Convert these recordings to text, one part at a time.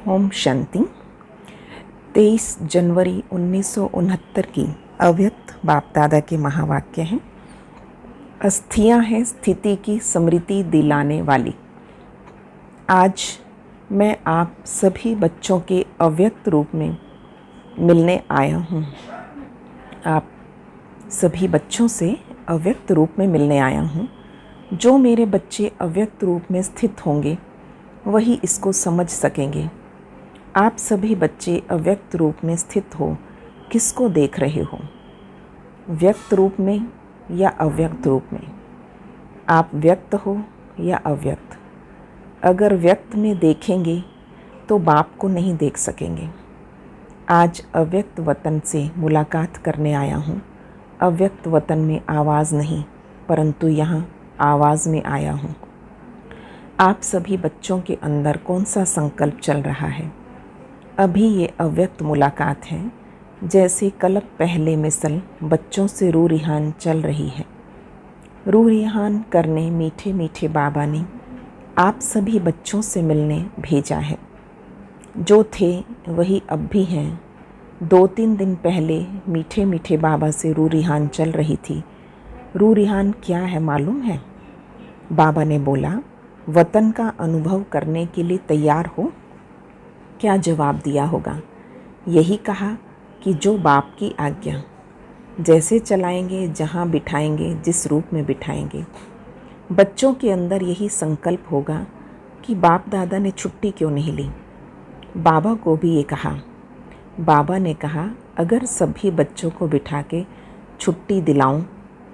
ओम शांति। 23 जनवरी 1969 की अव्यक्त बाप दादा के महावाक्य हैं। अस्थियां हैं स्थिति की स्मृति दिलाने वाली। आज मैं आप सभी बच्चों के अव्यक्त रूप में मिलने आया हूँ। आप सभी बच्चों से अव्यक्त रूप में मिलने आया हूँ। जो मेरे बच्चे अव्यक्त रूप में स्थित होंगे वही इसको समझ सकेंगे। आप सभी बच्चे अव्यक्त रूप में स्थित हो किसको देख रहे हो, व्यक्त रूप में या अव्यक्त रूप में? आप व्यक्त हो या अव्यक्त? अगर व्यक्त में देखेंगे तो बाप को नहीं देख सकेंगे। आज अव्यक्त वतन से मुलाकात करने आया हूँ। अव्यक्त वतन में आवाज़ नहीं परंतु यहाँ आवाज़ में आया हूँ। आप सभी बच्चों के अंदर कौन सा संकल्प चल रहा है? अभी ये अव्यक्त मुलाकात है। जैसे कल्प पहले मिसल बच्चों से रूह रिहान चल रही है। रूह रिहान करने मीठे मीठे बाबा ने आप सभी बच्चों से मिलने भेजा है। जो थे वही अब भी हैं। 2-3 दिन पहले मीठे मीठे बाबा से रूह रिहान चल रही थी। रूह रिहान क्या है मालूम है? बाबा ने बोला, वतन का अनुभव करने के लिए तैयार हो? क्या जवाब दिया होगा? यही कहा कि जो बाप की आज्ञा, जैसे चलाएंगे, जहाँ बिठाएंगे, जिस रूप में बिठाएंगे। बच्चों के अंदर यही संकल्प होगा कि बाप दादा ने छुट्टी क्यों नहीं ली। बाबा को भी ये कहा। बाबा ने कहा अगर सभी बच्चों को बिठा के छुट्टी दिलाऊं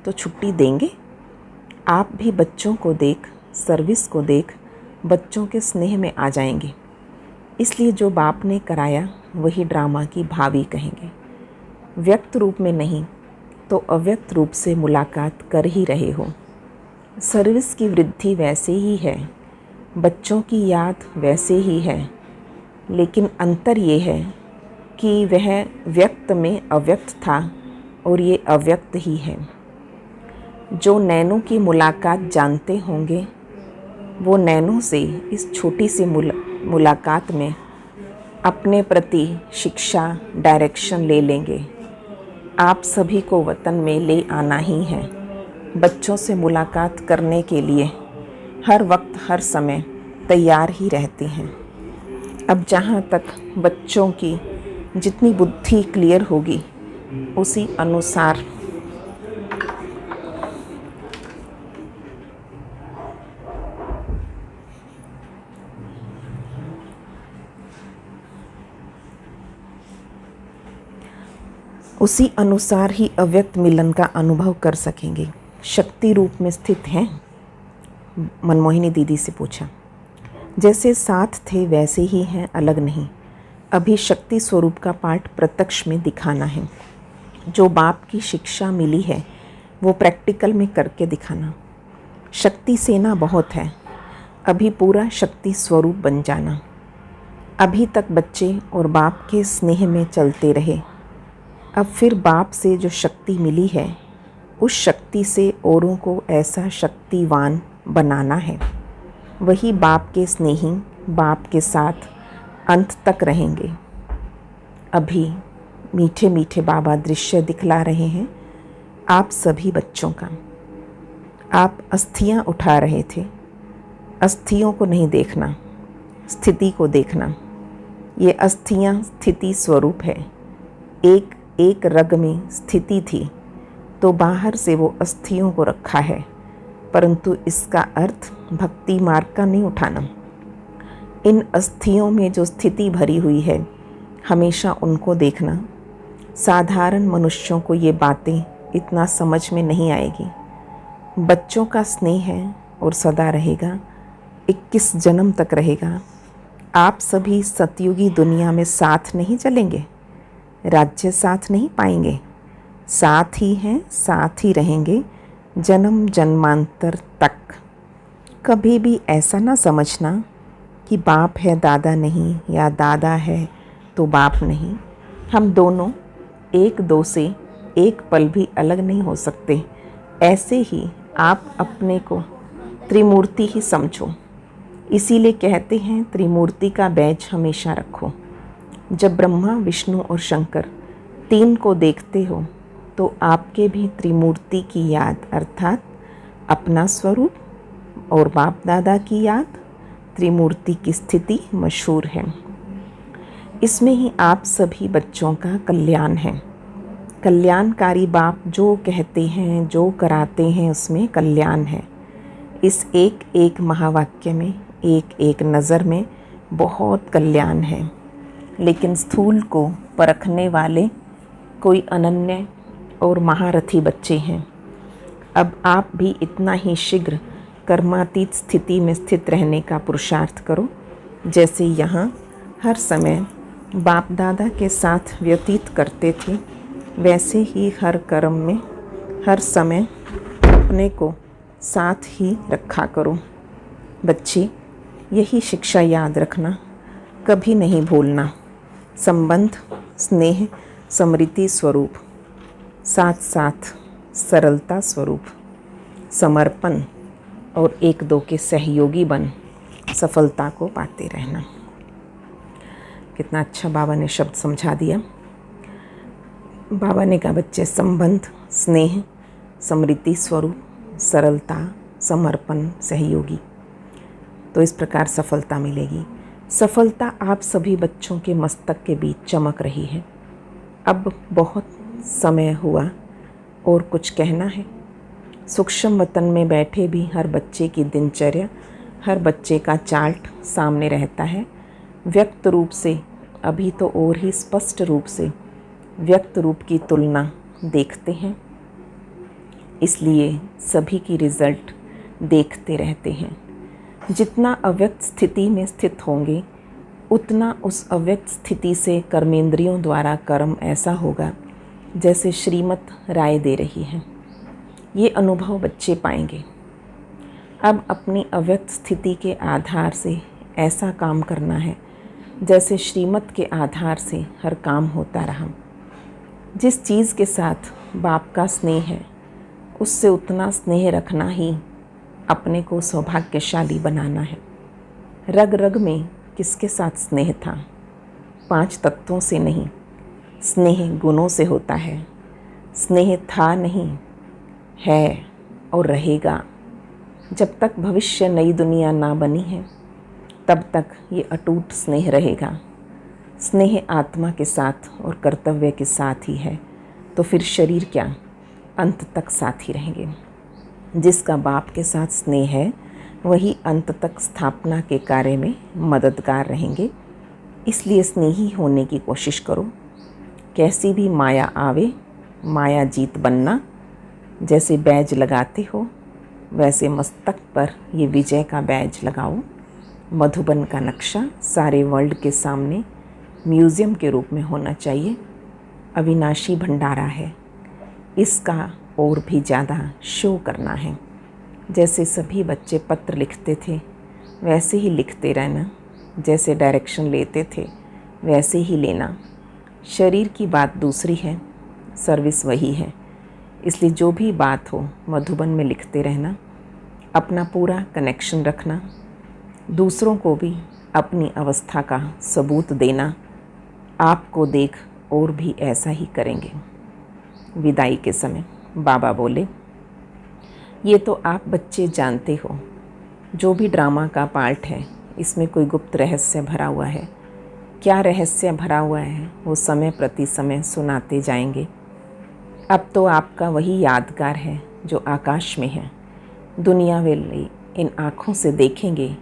तो छुट्टी देंगे? आप भी बच्चों को देख, सर्विस को देख, बच्चों के स्नेह में आ जाएंगे। इसलिए जो बाप ने कराया वही ड्रामा की भावी कहेंगे। व्यक्त रूप में नहीं तो अव्यक्त रूप से मुलाकात कर ही रहे हो। सर्विस की वृद्धि वैसे ही है, बच्चों की याद वैसे ही है, लेकिन अंतर ये है कि वह व्यक्त में अव्यक्त था और ये अव्यक्त ही है। जो नैनों की मुलाकात जानते होंगे वो नैनों से इस छोटी सी मुलाकात में अपने प्रति शिक्षा डायरेक्शन ले लेंगे। आप सभी को वतन में ले आना ही है। बच्चों से मुलाकात करने के लिए हर वक्त हर समय तैयार ही रहते हैं। अब जहाँ तक बच्चों की जितनी बुद्धि क्लियर होगी उसी अनुसार ही अव्यक्त मिलन का अनुभव कर सकेंगे। शक्ति रूप में स्थित हैं? मनमोहिनी दीदी से पूछा। जैसे साथ थे वैसे ही हैं, अलग नहीं। अभी शक्ति स्वरूप का पाठ प्रत्यक्ष में दिखाना है। जो बाप की शिक्षा मिली है वो प्रैक्टिकल में करके दिखाना। शक्ति सेना बहुत है, अभी पूरा शक्ति स्वरूप बन जाना। अभी तक बच्चे और बाप के स्नेह में चलते रहे। अब फिर बाप से जो शक्ति मिली है उस शक्ति से औरों को ऐसा शक्तिवान बनाना है। वही बाप के स्नेही बाप के साथ अंत तक रहेंगे। अभी मीठे मीठे बाबा दृश्य दिखला रहे हैं आप सभी बच्चों का। आप अस्थियां उठा रहे थे। अस्थियों को नहीं देखना, स्थिति को देखना। ये अस्थियां स्थिति स्वरूप है। एक रग में स्थिति थी तो बाहर से वो अस्थियों को रखा है, परंतु इसका अर्थ भक्ति मार्ग का नहीं उठाना। इन अस्थियों में जो स्थिति भरी हुई है हमेशा उनको देखना। साधारण मनुष्यों को ये बातें इतना समझ में नहीं आएगी। बच्चों का स्नेह है और सदा रहेगा, 21 जन्म तक रहेगा। आप सभी सतयुगी दुनिया में साथ नहीं चलेंगे, राज्य साथ नहीं पाएंगे। साथ ही हैं, साथ ही रहेंगे जन्म जन्मांतर तक। कभी भी ऐसा ना समझना कि बाप है दादा नहीं या दादा है तो बाप नहीं। हम दोनों एक दो से एक पल भी अलग नहीं हो सकते। ऐसे ही आप अपने को त्रिमूर्ति ही समझो। इसीलिए कहते हैं त्रिमूर्ति का बैज हमेशा रखो। जब ब्रह्मा, विष्णु और शंकर तीन को देखते हो तो आपके भी त्रिमूर्ति की याद अर्थात अपना स्वरूप और बाप दादा की याद, त्रिमूर्ति की स्थिति मशहूर है। इसमें ही आप सभी बच्चों का कल्याण है। कल्याणकारी बाप जो कहते हैं, जो कराते हैं, उसमें कल्याण है। इस एक एक महावाक्य में, एक एक नज़र में बहुत कल्याण है। लेकिन स्थूल को परखने वाले कोई अनन्य और महारथी बच्चे हैं। अब आप भी इतना ही शीघ्र कर्मातीत स्थिति में स्थित रहने का पुरुषार्थ करो, जैसे यहाँ हर समय बाप दादा के साथ व्यतीत करते थे, वैसे ही हर कर्म में हर समय अपने को साथ ही रखा करो। बच्चे, यही शिक्षा याद रखना, कभी नहीं भूलना। संबंध, स्नेह, समृद्धि स्वरूप, साथ साथ सरलता स्वरूप, समर्पण और एक दो के सहयोगी बन सफलता को पाते रहना। कितना अच्छा बाबा ने शब्द समझा दिया। बाबा ने कहा बच्चे, संबंध, स्नेह, समृद्धि स्वरूप, सरलता, समर्पण, सहयोगी, तो इस प्रकार सफलता मिलेगी। सफलता आप सभी बच्चों के मस्तक के बीच चमक रही है। अब बहुत समय हुआ और कुछ कहना है। सूक्ष्म वतन में बैठे भी हर बच्चे की दिनचर्या, हर बच्चे का चार्ट सामने रहता है। व्यक्त रूप से अभी तो और ही स्पष्ट रूप से व्यक्त रूप की तुलना देखते हैं, इसलिए सभी की रिजल्ट देखते रहते हैं। जितना अव्यक्त स्थिति में स्थित होंगे उतना उस अव्यक्त स्थिति से कर्मेंद्रियों द्वारा कर्म ऐसा होगा जैसे श्रीमत राय दे रही है। ये अनुभव बच्चे पाएंगे। अब अपनी अव्यक्त स्थिति के आधार से ऐसा काम करना है जैसे श्रीमत के आधार से हर काम होता रहा। जिस चीज़ के साथ बाप का स्नेह है उससे उतना स्नेह रखना ही अपने को सौभाग्यशाली बनाना है। रग रग में किसके साथ स्नेह था? 5 तत्वों से नहीं, स्नेह गुणों से होता है। स्नेह था नहीं, है और रहेगा। जब तक भविष्य नई दुनिया ना बनी है तब तक ये अटूट स्नेह रहेगा। स्नेह आत्मा के साथ और कर्तव्य के साथ ही है, तो फिर शरीर क्या, अंत तक साथ ही रहेंगे। जिसका बाप के साथ स्नेह है वही अंत तक स्थापना के कार्य में मददगार रहेंगे। इसलिए स्नेही होने की कोशिश करो। कैसी भी माया आवे, माया जीत बनना। जैसे बैज लगाते हो वैसे मस्तक पर ये विजय का बैज लगाओ। मधुबन का नक्शा सारे वर्ल्ड के सामने म्यूज़ियम के रूप में होना चाहिए। अविनाशी भंडारा है, इसका और भी ज़्यादा शो करना है। जैसे सभी बच्चे पत्र लिखते थे वैसे ही लिखते रहना, जैसे डायरेक्शन लेते थे वैसे ही लेना। शरीर की बात दूसरी है, सर्विस वही है। इसलिए जो भी बात हो मधुबन में लिखते रहना, अपना पूरा कनेक्शन रखना, दूसरों को भी अपनी अवस्था का सबूत देना। आपको देख और भी ऐसा ही करेंगे। विदाई के समय बाबा बोले, ये तो आप बच्चे जानते हो, जो भी ड्रामा का पार्ट है इसमें कोई गुप्त रहस्य भरा हुआ है। क्या रहस्य भरा हुआ है वो समय प्रति समय सुनाते जाएंगे। अब तो आपका वही यादगार है जो आकाश में है। दुनिया वाले इन आँखों से देखेंगे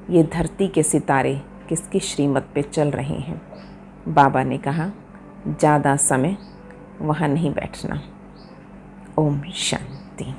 ये धरती के सितारे किसकी श्रीमत पे चल रहे हैं। बाबा ने कहा, ज़्यादा समय वहाँ नहीं बैठना। ओम शांति।